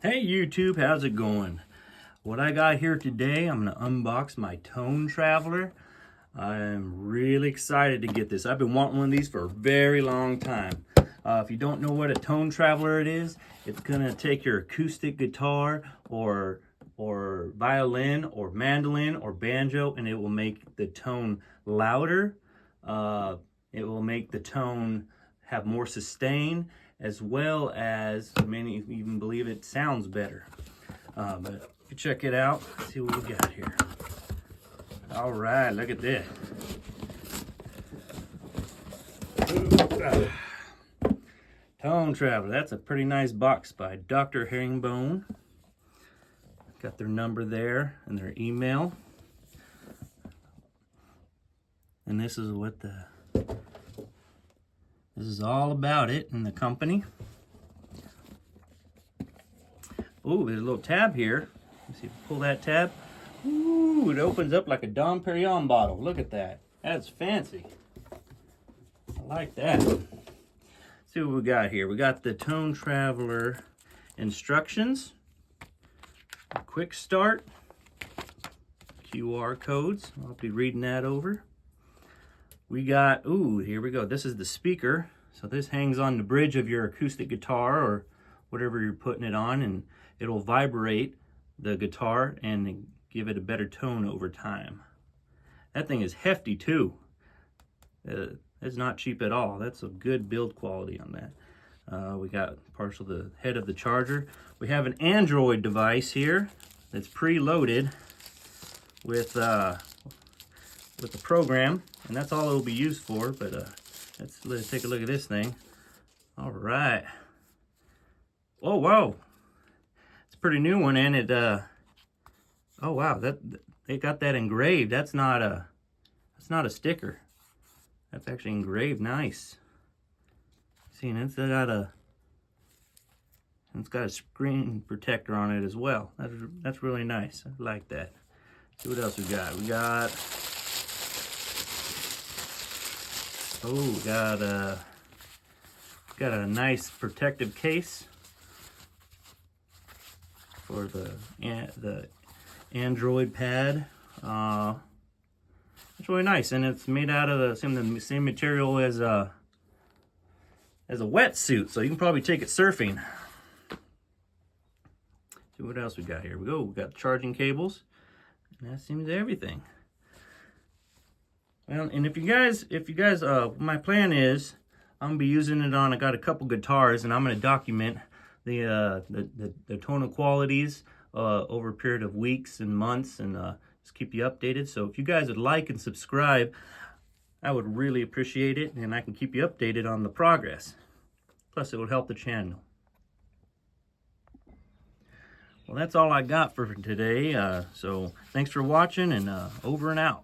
Hey YouTube, how's it going? What I got here today, I'm going to unbox my Tone Traveler. I am really excited to get this. I've been wanting one of these for a very long time. If you don't know what a Tone Traveler it is, it's going to take your acoustic guitar or violin or mandolin or banjo, and it will make the tone louder. It will make the tone have more sustain, as well as many even believe it sounds better. But if you check it out, see what we got here. All right, look at this. Tone Traveler, that's a pretty nice box by Dr. Herringbone. Got their number there and their email. And this is what this is all about it in the company. Oh, there's a little tab here. Let's see if we pull that tab. Ooh, it opens up like a Dom Perignon bottle. Look at that. That's fancy. I like that. Let's see what we got here. We got the Tone Traveler instructions, a quick start, QR codes. I'll be reading that over. We got, ooh, here we go. This is the speaker. So this hangs on the bridge of your acoustic guitar or whatever you're putting it on, and it'll vibrate the guitar and give it a better tone over time. That thing is hefty too. It's not cheap at all. That's a good build quality on that. We got partial the head of the charger. We have an Android device here that's preloaded with the program, and that's all it'll be used for. But let's take a look at this thing. All right. Oh wow, it's a pretty new one, and it oh wow, that they got that engraved. That's not a sticker. That's actually engraved. Nice. See, and it's got a screen protector on it as well. That's really nice. I like that. See what else we got. We got a nice protective case for the Android pad. It's really nice, and it's made out of the same material as a wetsuit, so you can probably take it surfing. See what else we got here. We got charging cables, and that seems everything. Well, and if you guys, my plan is I'm gonna be using it on. I got a couple guitars, and I'm gonna document the tonal qualities over a period of weeks and months, and just keep you updated. So if you guys would like and subscribe, I would really appreciate it, and I can keep you updated on the progress. Plus, it would help the channel. Well, that's all I got for today. So thanks for watching, and over and out.